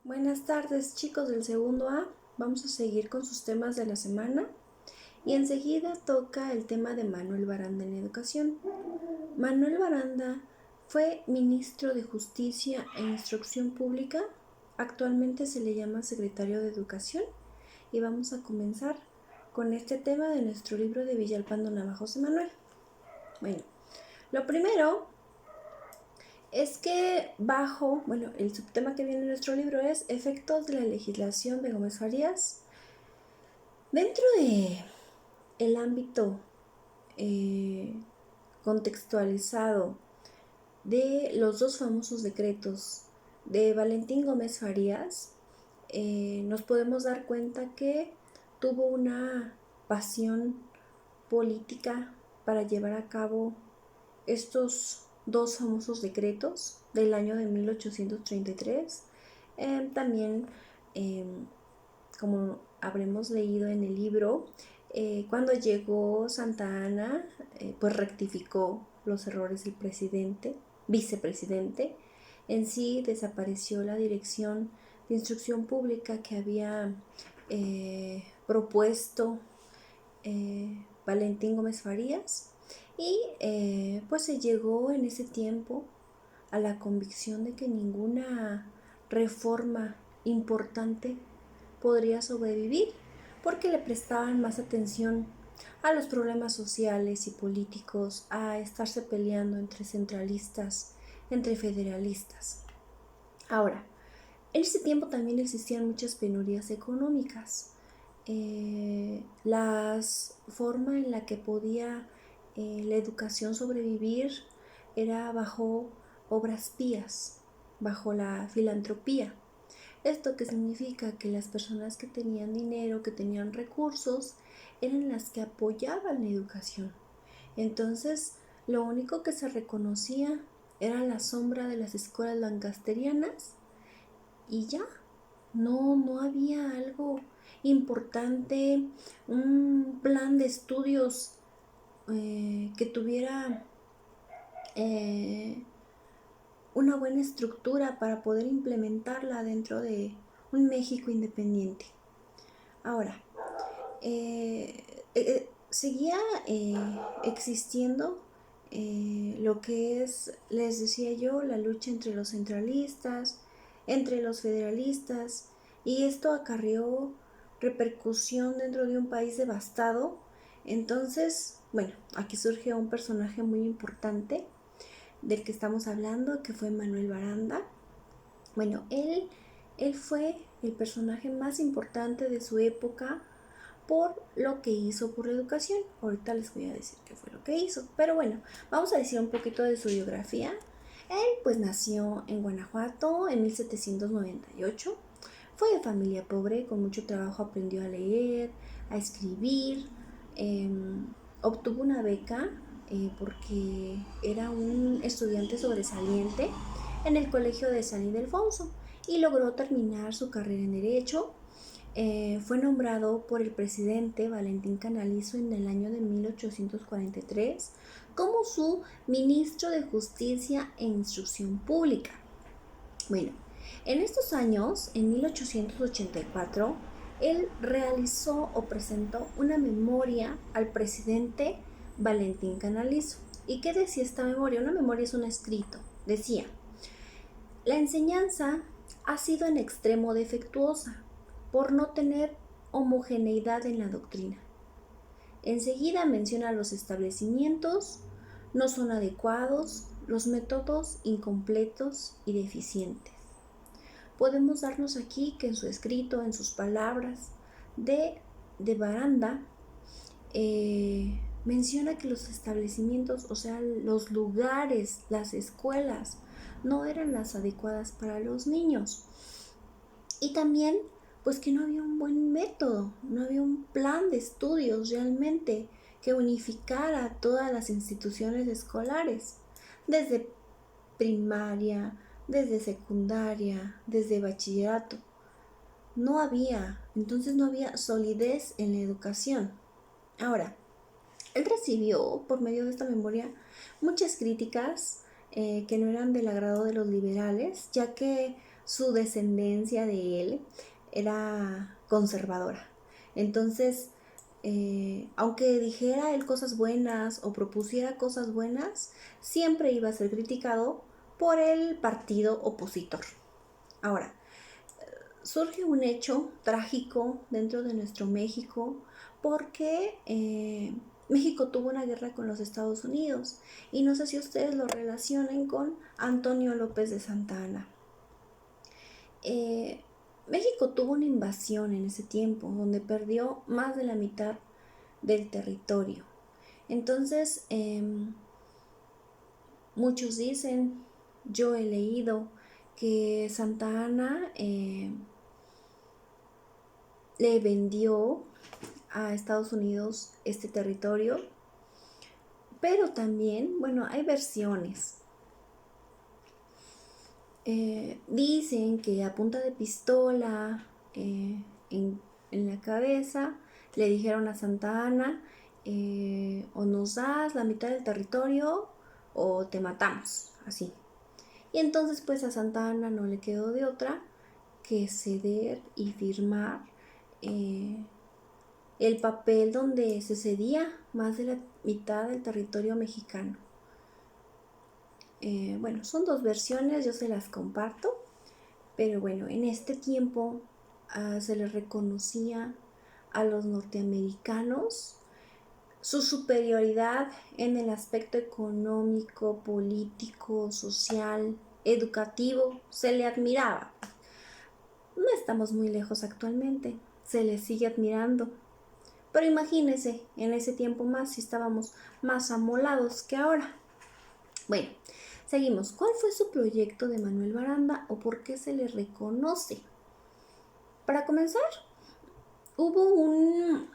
Buenas tardes, chicos del segundo A. Vamos a seguir con sus temas de la semana y enseguida toca el tema de Manuel Baranda en la educación. Manuel Baranda fue ministro de Justicia e Instrucción Pública. Actualmente se le llama secretario de Educación y vamos a comenzar con este tema de nuestro libro de Villalpando Navajo José Manuel. Bueno, lo primero es que el subtema que viene en nuestro libro es efectos de la legislación de Gómez Farías. Dentro de el ámbito contextualizado de los dos famosos decretos de Valentín Gómez Farías, nos podemos dar cuenta que tuvo una pasión política para llevar a cabo estos dos famosos decretos del año de 1833. También, como habremos leído en el libro, cuando llegó Santa Anna, pues rectificó los errores del vicepresidente. En sí desapareció la dirección de instrucción pública que había propuesto Valentín Gómez Farías y pues se llegó en ese tiempo a la convicción de que ninguna reforma importante podría sobrevivir porque le prestaban más atención a los problemas sociales y políticos, a estarse peleando entre centralistas, entre federalistas. Ahora, en ese tiempo también existían muchas penurias económicas. La forma en la que podía la educación sobrevivir era bajo obras pías, bajo la filantropía. ¿Esto qué significa? Que las personas que tenían dinero, que tenían recursos, eran las que apoyaban la educación. Entonces, lo único que se reconocía era la sombra de las escuelas lancasterianas y ya, no había algo importante, un plan de estudios que tuviera una buena estructura para poder implementarla dentro de un México independiente. Ahora, seguía existiendo lo que es, les decía yo, la lucha entre los centralistas, entre los federalistas, y esto acarreó repercusión dentro de un país devastado. Entonces, bueno, aquí surge un personaje muy importante del que estamos hablando, que fue Manuel Baranda. Bueno, él fue el personaje más importante de su época por lo que hizo por la educación. Ahorita les voy a decir qué fue lo que hizo. Pero bueno, vamos a decir un poquito de su biografía. Él pues nació en Guanajuato en 1798. Fue de familia pobre, con mucho trabajo aprendió a leer, a escribir. Obtuvo una beca porque era un estudiante sobresaliente en el colegio de San Ildefonso y logró terminar su carrera en Derecho. Fue nombrado por el presidente Valentín Canalizo en el año de 1843 como su ministro de Justicia e Instrucción Pública. Bueno, en estos años, en 1884, él realizó o presentó una memoria al presidente Valentín Canalizo. ¿Y qué decía esta memoria? Una memoria es un escrito. Decía: la enseñanza ha sido en extremo defectuosa por no tener homogeneidad en la doctrina. Enseguida menciona los establecimientos, no son adecuados, los métodos incompletos y deficientes. Podemos darnos aquí que en su escrito, en sus palabras de Baranda, menciona que los establecimientos, o sea, los lugares, las escuelas, no eran las adecuadas para los niños. Y también, pues que no había un buen método, no había un plan de estudios realmente que unificara todas las instituciones escolares, desde primaria, desde secundaria, desde bachillerato. Entonces no había solidez en la educación. Ahora, él recibió, por medio de esta memoria, muchas críticas que no eran del agrado de los liberales, ya que su descendencia de él era conservadora. Entonces, aunque dijera él cosas buenas o propusiera cosas buenas, siempre iba a ser criticado por el partido opositor. Ahora, surge un hecho trágico dentro de nuestro México porque México tuvo una guerra con los Estados Unidos y no sé si ustedes lo relacionen con Antonio López de Santa Anna. México tuvo una invasión en ese tiempo donde perdió más de la mitad del territorio. Entonces, muchos dicen, yo he leído que Santa Anna le vendió a Estados Unidos este territorio, pero también, bueno, hay versiones. Dicen que a punta de pistola en la cabeza le dijeron a Santa Anna, o nos das la mitad del territorio o te matamos, así. Y entonces pues a Santa Anna no le quedó de otra que ceder y firmar el papel donde se cedía más de la mitad del territorio mexicano. Bueno, son dos versiones, yo se las comparto, pero bueno, en este tiempo se les reconocía a los norteamericanos su superioridad en el aspecto económico, político, social, educativo, se le admiraba. No estamos muy lejos actualmente, se les sigue admirando. Pero imagínense, en ese tiempo más, si estábamos más amolados que ahora. Bueno, seguimos. ¿Cuál fue su proyecto de Manuel Baranda o por qué se le reconoce? Para comenzar, hubo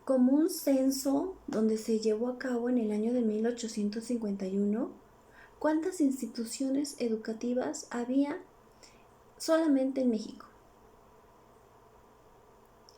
como un censo donde se llevó a cabo en el año de 1851 cuántas instituciones educativas había solamente en México.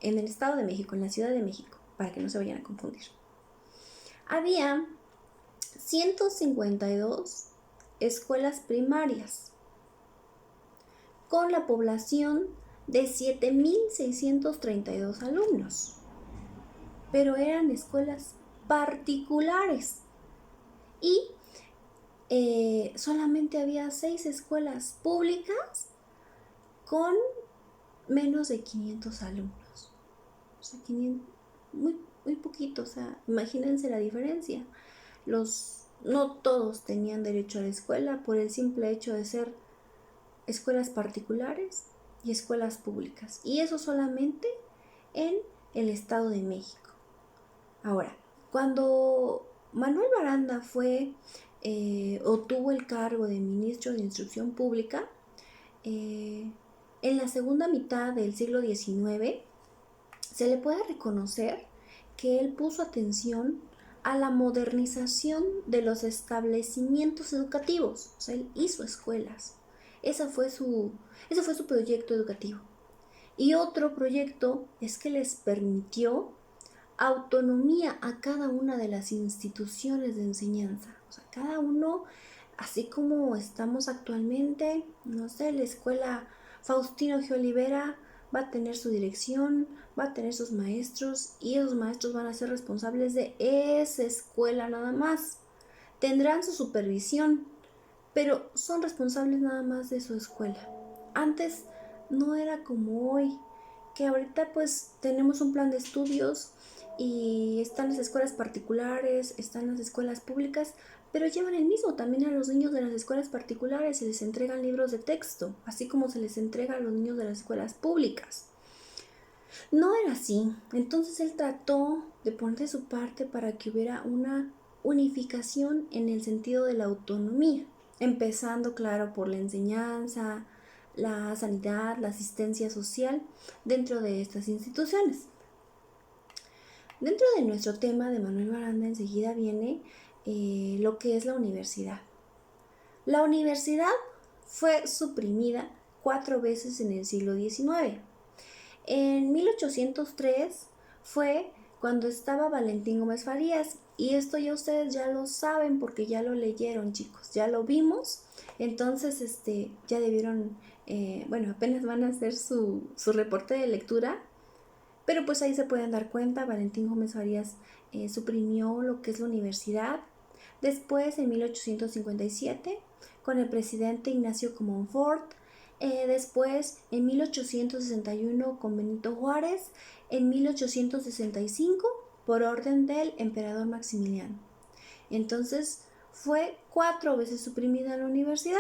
En el Estado de México, en la Ciudad de México, para que no se vayan a confundir. Había 152 escuelas primarias con la población de 7,632 alumnos, pero eran escuelas particulares y solamente había 6 escuelas públicas con menos de 500 alumnos. O sea, 500, muy poquito, o sea, imagínense la diferencia. No todos tenían derecho a la escuela por el simple hecho de ser escuelas particulares y escuelas públicas. Y eso solamente en el Estado de México. Ahora, cuando Manuel Baranda tuvo el cargo de ministro de Instrucción Pública, en la segunda mitad del siglo XIX, se le puede reconocer que él puso atención a la modernización de los establecimientos educativos. O sea, él hizo escuelas. Ese fue su proyecto educativo. Y otro proyecto es que les permitió autonomía a cada una de las instituciones de enseñanza. O sea, cada uno, así como estamos actualmente, no sé, la escuela Faustino G. Olivera va a tener su dirección, va a tener sus maestros y esos maestros van a ser responsables de esa escuela nada más. Tendrán su supervisión, pero son responsables nada más de su escuela. Antes no era como hoy, que ahorita pues tenemos un plan de estudios y están las escuelas particulares, están las escuelas públicas, pero llevan el mismo. También a los niños de las escuelas particulares se les entregan libros de texto, así como se les entrega a los niños de las escuelas públicas. No era así. Entonces él trató de poner de su parte para que hubiera una unificación en el sentido de la autonomía, empezando, claro, por la enseñanza, la sanidad, la asistencia social dentro de estas instituciones. Dentro de nuestro tema de Manuel Baranda enseguida viene lo que es la universidad. La universidad fue suprimida 4 veces en el siglo XIX. En 1803 fue cuando estaba Valentín Gómez Farías, y esto ya ustedes ya lo saben porque ya lo leyeron, chicos, ya lo vimos. Entonces ya debieron bueno, apenas van a hacer su reporte de lectura, pero pues ahí se pueden dar cuenta, Valentín Gómez Farías suprimió lo que es la universidad. Después, en 1857, con el presidente Ignacio Comonfort. Después, en 1861, con Benito Juárez. En 1865, por orden del emperador Maximiliano. Entonces, fue 4 veces suprimida la universidad.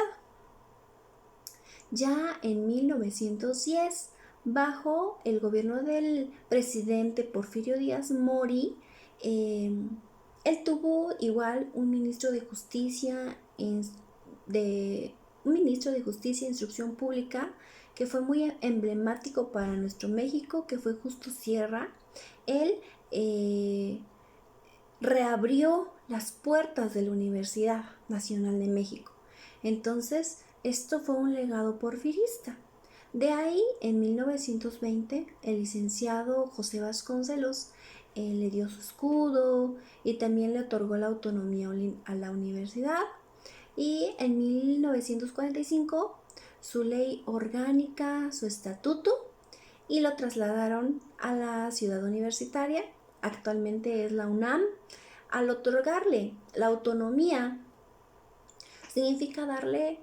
Ya en 1910, bajo el gobierno del presidente Porfirio Díaz Mori, él tuvo igual un ministro de Justicia e Instrucción Pública que fue muy emblemático para nuestro México, que fue Justo Sierra. Él reabrió las puertas de la Universidad Nacional de México. Entonces, esto fue un legado porfirista. De ahí, en 1920, el licenciado José Vasconcelos le dio su escudo y también le otorgó la autonomía a la universidad. Y en 1945, su ley orgánica, su estatuto, y lo trasladaron a la ciudad universitaria. Actualmente es la UNAM. Al otorgarle la autonomía, significa darle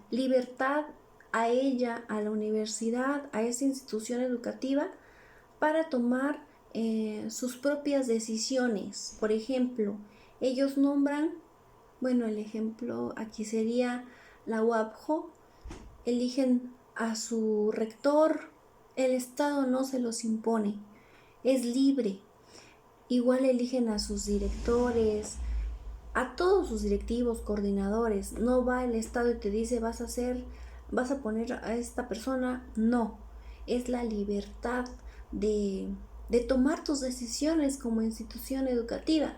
libertad a ella, a la universidad, a esa institución educativa, para tomar sus propias decisiones. Por ejemplo, ellos nombran, bueno, el ejemplo aquí sería la UAPJO, eligen a su rector, el Estado no se los impone, es libre. Igual eligen a sus directores, a todos sus directivos, coordinadores. No va el Estado y te dice vas a poner a esta persona. No, es la libertad de tomar tus decisiones como institución educativa.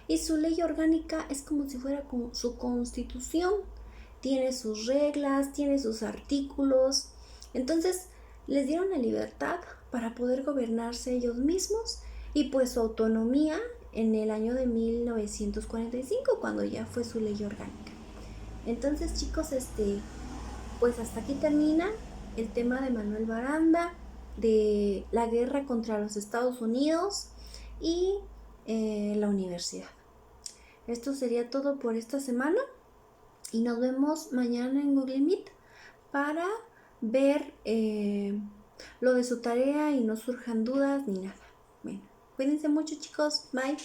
Y su ley orgánica es como si fuera su constitución. Tiene sus reglas, tiene sus artículos. Entonces les dieron la libertad para poder gobernarse ellos mismos y pues su autonomía en el año de 1945, cuando ya fue su ley orgánica. Entonces, chicos, pues hasta aquí termina el tema de Manuel Baranda, de la guerra contra los Estados Unidos y la universidad. Esto sería todo por esta semana y nos vemos mañana en Google Meet para ver lo de su tarea y no surjan dudas ni nada. Bueno, cuídense mucho, chicos. Bye.